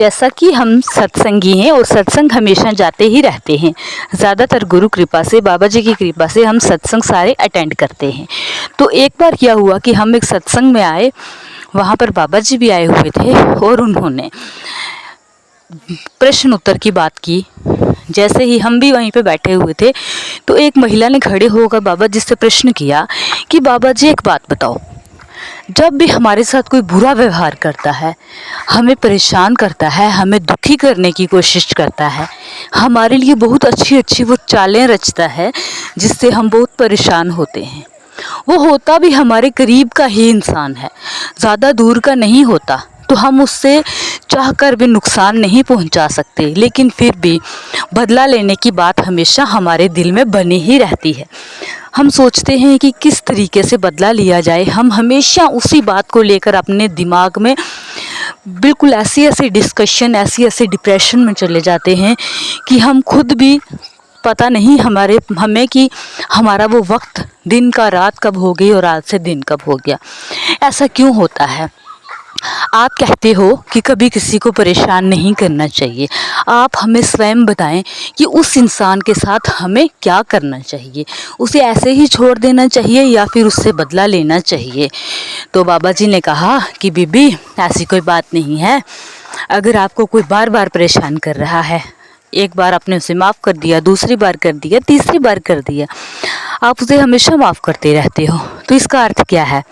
जैसा कि हम सत्संगी हैं और सत्संग हमेशा जाते ही रहते हैं। ज़्यादातर गुरु कृपा से, बाबा जी की कृपा से हम सत्संग सारे अटेंड करते हैं। तो एक बार क्या हुआ कि हम एक सत्संग में आए, वहाँ पर बाबा जी भी आए हुए थे और उन्होंने प्रश्न उत्तर की बात की। जैसे ही हम भी वहीं पे बैठे हुए थे तो एक महिला ने खड़े होकर बाबा जी से प्रश्न किया कि बाबा जी एक बात बताओ, जब भी हमारे साथ कोई बुरा व्यवहार करता है, हमें परेशान करता है, हमें दुखी करने की कोशिश करता है, हमारे लिए बहुत अच्छी अच्छी वो चालें रचता है जिससे हम बहुत परेशान होते हैं, वो होता भी हमारे करीब का ही इंसान है, ज़्यादा दूर का नहीं होता, तो हम उससे चाहकर भी नुकसान नहीं पहुंचा सकते, लेकिन फिर भी बदला लेने की बात हमेशा हमारे दिल में बनी ही रहती है। हम सोचते हैं कि किस तरीके से बदला लिया जाए। हम हमेशा उसी बात को लेकर अपने दिमाग में बिल्कुल ऐसी ऐसी डिस्कशन, ऐसी ऐसी डिप्रेशन में चले जाते हैं कि हम खुद भी पता नहीं हमें कि हमारा वो वक्त दिन का रात कब हो गई और रात से दिन कब हो गया। ऐसा क्यों होता है? आप कहते हो कि कभी किसी को परेशान नहीं करना चाहिए। आप हमें स्वयं बताएं कि उस इंसान के साथ हमें क्या करना चाहिए। उसे ऐसे ही छोड़ देना चाहिए या फिर उससे बदला लेना चाहिए? तो बाबा जी ने कहा कि बीबी, ऐसी कोई बात नहीं है। अगर आपको कोई बार बार परेशान कर रहा है, एक बार आपने उसे माफ़ कर दिया, दूसरी बार कर दिया, तीसरी बार कर दिया, आप उसे हमेशा माफ़ करते रहते हो, तो इसका अर्थ क्या है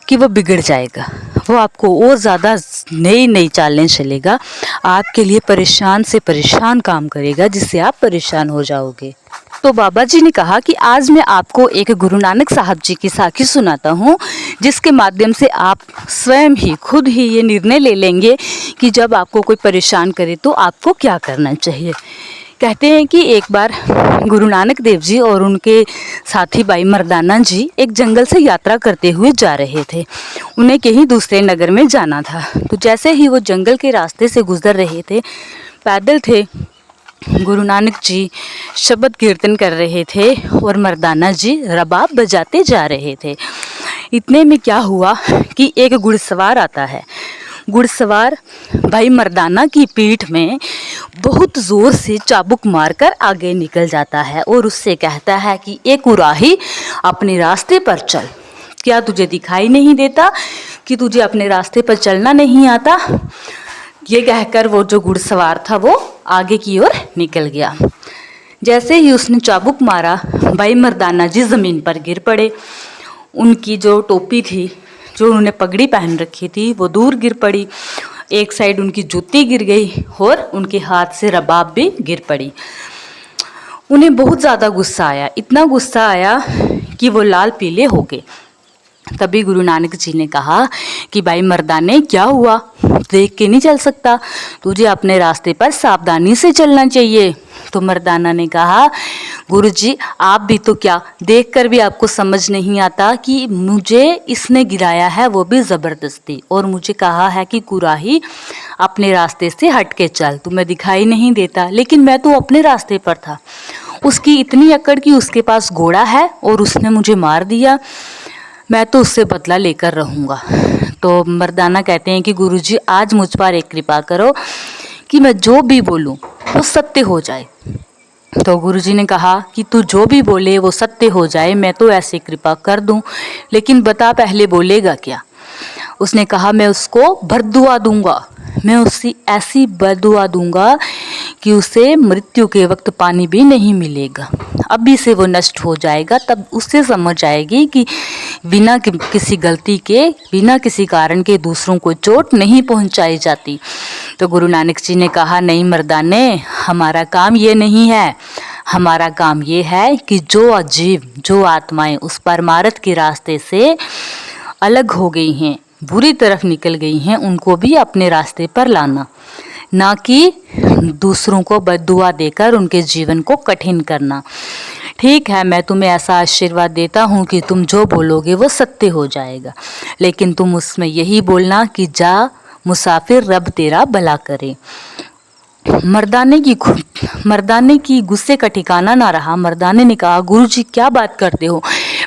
कि वो बिगड़ जाएगा, वो आपको और ज़्यादा नई नई चालें चलेगा, आपके लिए परेशान से परेशान काम करेगा, जिससे आप परेशान हो जाओगे। तो बाबा जी ने कहा कि आज मैं आपको एक गुरु नानक साहब जी की साखी सुनाता हूँ, जिसके माध्यम से आप स्वयं ही खुद ही ये निर्णय ले लेंगे कि जब आपको कोई परेशान करे तो आपको क्या करना चाहिए। कहते हैं कि एक बार गुरु नानक देव जी और उनके साथी भाई मर्दाना जी एक जंगल से यात्रा करते हुए जा रहे थे। उन्हें कहीं दूसरे नगर में जाना था। तो जैसे ही वो जंगल के रास्ते से गुजर रहे थे, पैदल थे, गुरु नानक जी शब्द कीर्तन कर रहे थे और मर्दाना जी रबाब बजाते जा रहे थे। इतने में क्या हुआ कि एक घुड़सवार आता है। घुड़सवार भाई मर्दाना की पीठ में बहुत ज़ोर से चाबुक मारकर आगे निकल जाता है और उससे कहता है कि एक उराही, अपने रास्ते पर चल। क्या तुझे दिखाई नहीं देता कि तुझे अपने रास्ते पर चलना नहीं आता? ये कहकर वो जो घुड़सवार था वो आगे की ओर निकल गया। जैसे ही उसने चाबुक मारा, भाई मर्दाना जी ज़मीन पर गिर पड़े। उनकी जो टोपी थी, जो उन्होंने पगड़ी पहन रखी थी, वो दूर गिर पड़ी। एक साइड उनकी जूती गिर गई और उनके हाथ से रबाब भी गिर पड़ी। उन्हें बहुत ज़्यादा गुस्सा आया, इतना गुस्सा आया कि वो लाल पीले हो गए। तभी गुरु नानक जी ने कहा कि भाई मर्दाने, क्या हुआ? देख के नहीं चल सकता, तुझे अपने रास्ते पर सावधानी से चलना चाहिए। तो मर्दाना ने कहा, गुरुजी आप भी तो क्या, देखकर भी आपको समझ नहीं आता कि मुझे इसने गिराया है, वो भी ज़बरदस्ती, और मुझे कहा है कि कुराही अपने रास्ते से हट के चल, तुम्हें दिखाई नहीं देता, लेकिन मैं तो अपने रास्ते पर था। उसकी इतनी अकड़ कि उसके पास घोड़ा है और उसने मुझे मार दिया, मैं तो उससे बदला लेकर रहूँगा। तो मर्दाना कहते हैं कि गुरुजी आज मुझ पर एक कृपा करो कि मैं जो भी बोलूँ वो सत्य हो जाए। तो गुरुजी ने कहा कि तू जो भी बोले वो सत्य हो जाए, मैं तो ऐसी कृपा कर दूँ, लेकिन बता पहले बोलेगा क्या? उसने कहा, मैं उसको बद्दुआ दूंगा, मैं उसकी ऐसी बद्दुआ दूंगा कि उसे मृत्यु के वक्त पानी भी नहीं मिलेगा, अभी से वो नष्ट हो जाएगा। तब उससे समझ आएगी कि बिना किसी गलती के, बिना किसी कारण के दूसरों को चोट नहीं पहुंचाई जाती। तो गुरु नानक जी ने कहा, नहीं मर्दाने, हमारा काम ये नहीं है, हमारा काम ये है कि जो जीव, जो आत्माएं उस परमार्थ के रास्ते से अलग हो गई हैं, बुरी तरफ निकल गई हैं, उनको भी अपने रास्ते पर लाना, ना कि दूसरों को बद्दुआ देकर उनके जीवन को कठिन करना। ठीक है, मैं तुम्हें ऐसा आशीर्वाद देता हूँ कि तुम जो बोलोगे वो सत्य हो जाएगा, लेकिन तुम उसमें यही बोलना कि जा मुसाफिर, रब तेरा भला करे। मर्दाने की गुस्से का ठिकाना ना रहा। मर्दाने ने कहा, गुरुजी क्या बात करते हो,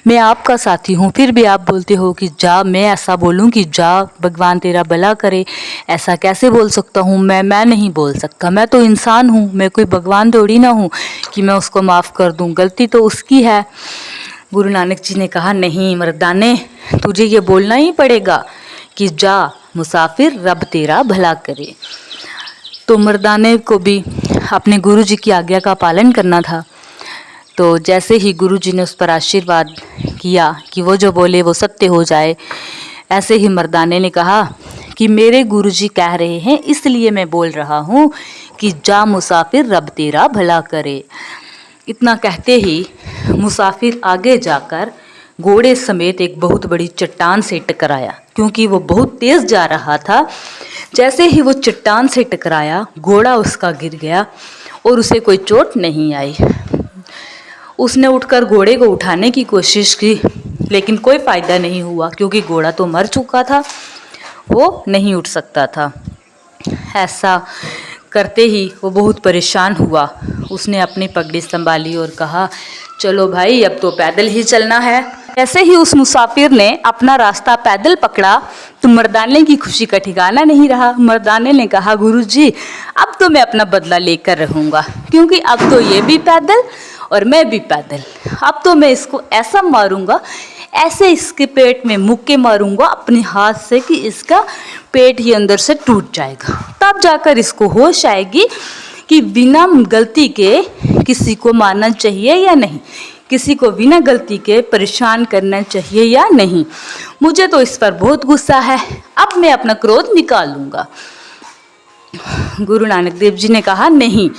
मैं आपका साथी हूँ, फिर भी आप बोलते हो कि जा। मैं ऐसा बोलूँ कि जा भगवान तेरा भला करे, ऐसा कैसे बोल सकता हूँ? मैं नहीं बोल सकता, मैं तो इंसान हूँ, मैं कोई भगवान थोड़ी ना हूँ कि मैं उसको माफ़ कर दूँ, गलती तो उसकी है। गुरु नानक जी ने कहा, नहीं मर्दाने, तुझे ये बोलना ही पड़ेगा कि जा मुसाफिर, रब तेरा भला करे। तो मर्दाने को भी अपने गुरु जी की आज्ञा का पालन करना था। तो जैसे ही गुरु जी ने उस पर आशीर्वाद किया कि वो जो बोले वो सत्य हो जाए, ऐसे ही मर्दाने ने कहा कि मेरे गुरु जी कह रहे हैं इसलिए मैं बोल रहा हूँ कि जा मुसाफिर, रब तेरा भला करे। इतना कहते ही मुसाफिर आगे जाकर घोड़े समेत एक बहुत बड़ी चट्टान से टकराया, क्योंकि वो बहुत तेज जा रहा था। जैसे ही वो चट्टान से टकराया, घोड़ा उसका गिर गया और उसे कोई चोट नहीं आई। उसने उठकर घोड़े को उठाने की कोशिश की, लेकिन कोई फ़ायदा नहीं हुआ, क्योंकि घोड़ा तो मर चुका था, वो नहीं उठ सकता था। ऐसा करते ही वो बहुत परेशान हुआ। उसने अपनी पगड़ी संभाली और कहा, चलो भाई, अब तो पैदल ही चलना है। ऐसे ही उस मुसाफिर ने अपना रास्ता पैदल पकड़ा तो मर्दाने की खुशी का ठिकाना नहीं रहा। मर्दाने ने कहा, गुरुजी, अब तो मैं अपना बदला लेकर रहूँगा, क्योंकि अब तो ये भी पैदल और मैं भी पैदल। अब तो मैं इसको ऐसा मारूंगा, ऐसे इसके पेट में मुक्के मारूंगा अपने हाथ से कि इसका पेट ही अंदर से टूट जाएगा। तब जाकर इसको होश आएगी कि बिना गलती के किसी को मारना चाहिए या नहीं, किसी को बिना गलती के परेशान करना चाहिए या नहीं। मुझे तो इस पर बहुत गुस्सा है, अब मैं अपना क्रोध निकालूंगा। गुरु नानक देव जी ने कहा, नहीं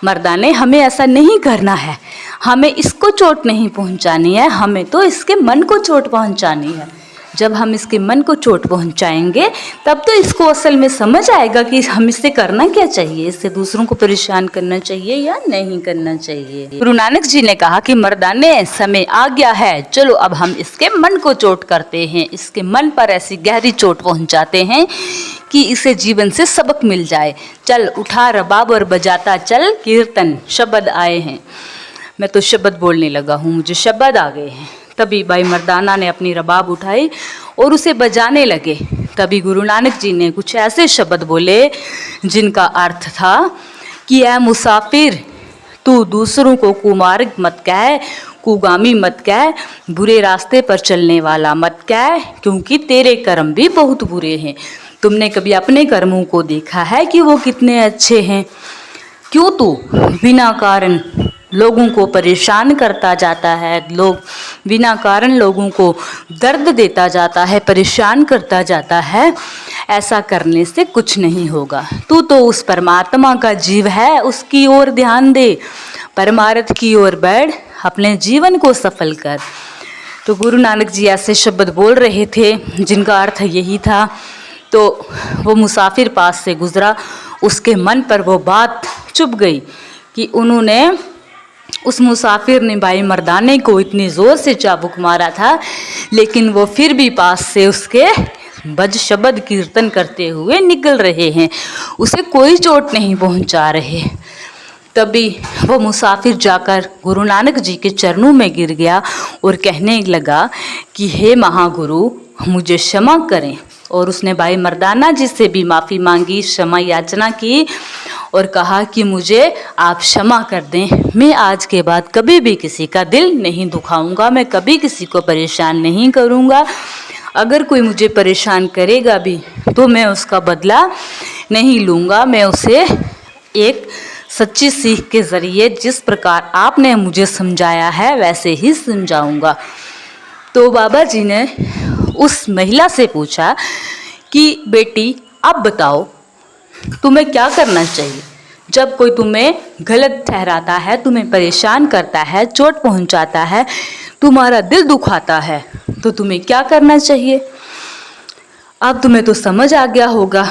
मर्दाने, हमें ऐसा नहीं करना है, हमें इसको चोट नहीं पहुंचानी है, हमें तो इसके मन को चोट पहुंचानी है। जब हम इसके मन को चोट पहुंचाएंगे तब तो इसको असल में समझ आएगा कि हम इससे करना क्या चाहिए, इससे दूसरों को परेशान करना चाहिए या नहीं करना चाहिए। गुरु नानक जी ने कहा कि मर्दाने, समय आ गया है, चलो अब हम इसके मन को चोट करते हैं, इसके मन पर ऐसी गहरी चोट पहुंचाते हैं कि इसे जीवन से सबक मिल जाए। चल उठा रबाब और बजाता चल, कीर्तन शब्द आए हैं। मैं तो शब्द बोलने लगा हूँ, मुझे शब्द आ गए हैं। तभी भाई मर्दाना ने अपनी रबाब उठाई और उसे बजाने लगे। तभी गुरु नानक जी ने कुछ ऐसे शब्द बोले जिनका अर्थ था कि ऐ मुसाफिर, तू दूसरों को कुमार्ग मत कह, कुगामी मत कह, बुरे रास्ते पर चलने वाला मत कह, क्योंकि तेरे कर्म भी बहुत बुरे हैं। तुमने कभी अपने कर्मों को देखा है कि वो कितने अच्छे हैं? क्यों तू बिना कारण लोगों को परेशान करता जाता है, लोग बिना कारण लोगों को दर्द देता जाता है, परेशान करता जाता है। ऐसा करने से कुछ नहीं होगा। तू तो उस परमात्मा का जीव है, उसकी ओर ध्यान दे, परमार्थ की ओर बढ़, अपने जीवन को सफल कर। तो गुरु नानक जी ऐसे शब्द बोल रहे थे जिनका अर्थ यही था। तो वो मुसाफिर पास से गुजरा, उसके मन पर वो बात चुभ गई कि उन्होंने, उस मुसाफिर ने भाई मर्दाने को इतनी ज़ोर से चाबुक मारा था, लेकिन वो फिर भी पास से उसके बज शब्द कीर्तन करते हुए निकल रहे हैं, उसे कोई चोट नहीं पहुंचा रहे। तभी वो मुसाफिर जाकर गुरु नानक जी के चरणों में गिर गया और कहने लगा कि हे महागुरु, मुझे क्षमा करें। और उसने भाई मर्दाना जी से भी माफ़ी मांगी, क्षमा याचना की और कहा कि मुझे आप क्षमा कर दें, मैं आज के बाद कभी भी किसी का दिल नहीं दुखाऊंगा, मैं कभी किसी को परेशान नहीं करूंगा। अगर कोई मुझे परेशान करेगा भी तो मैं उसका बदला नहीं लूँगा, मैं उसे एक सच्ची सीख के ज़रिए जिस प्रकार आपने मुझे समझाया है वैसे ही समझाऊंगा। तो बाबा जी ने उस महिला से पूछा कि बेटी, अब बताओ तुम्हें क्या करना चाहिए? जब कोई तुम्हें गलत ठहराता है, तुम्हें परेशान करता है, चोट पहुंचाता है, तुम्हारा दिल दुखाता है, तो तुम्हें क्या करना चाहिए? अब तुम्हें तो समझ आ गया होगा।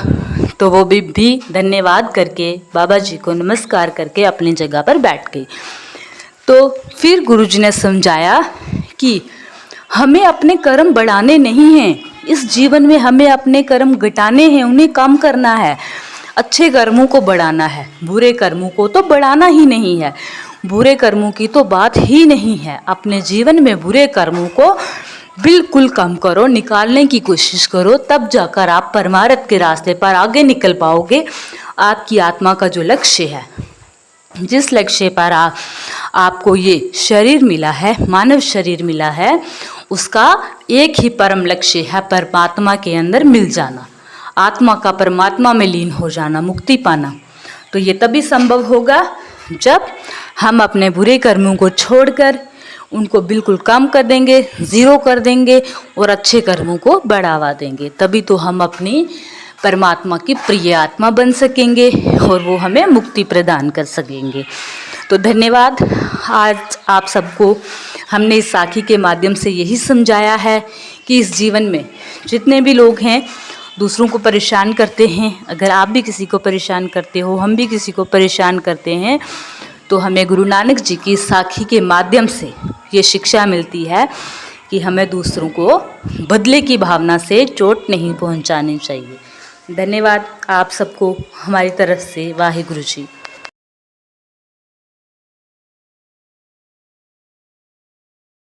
तो वो भी धन्यवाद करके, बाबा जी को नमस्कार करके अपनी जगह पर बैठ गई। तो फिर गुरुजी ने समझाया कि हमें अपने कर्म बढ़ाने नहीं हैं, इस जीवन में हमें अपने कर्म घटाने हैं, उन्हें कम करना है। अच्छे कर्मों को बढ़ाना है, बुरे कर्मों को तो बढ़ाना ही नहीं है। बुरे कर्मों की तो बात ही नहीं है। अपने जीवन में बुरे कर्मों को बिल्कुल कम करो, निकालने की कोशिश करो, तब जाकर आप परमार्थ के रास्ते पर आगे निकल पाओगे। आपकी आत्मा का जो लक्ष्य है, जिस लक्ष्य पर आपको ये शरीर मिला है, मानव शरीर मिला है, उसका एक ही परम लक्ष्य है, परमात्मा के अंदर मिल जाना, आत्मा का परमात्मा में लीन हो जाना, मुक्ति पाना। तो ये तभी संभव होगा जब हम अपने बुरे कर्मों को छोड़कर उनको बिल्कुल कम कर देंगे, ज़ीरो कर देंगे और अच्छे कर्मों को बढ़ावा देंगे। तभी तो हम अपनी परमात्मा की प्रिय आत्मा बन सकेंगे और वो हमें मुक्ति प्रदान कर सकेंगे। तो धन्यवाद। आज आप सबको हमने इस साखी के माध्यम से यही समझाया है कि इस जीवन में जितने भी लोग हैं दूसरों को परेशान करते हैं, अगर आप भी किसी को परेशान करते हो, हम भी किसी को परेशान करते हैं, तो हमें गुरु नानक जी की साखी के माध्यम से ये शिक्षा मिलती है कि हमें दूसरों को बदले की भावना से चोट नहीं पहुंचानी चाहिए। धन्यवाद आप सबको हमारी तरफ से। वाहिगुरु जी।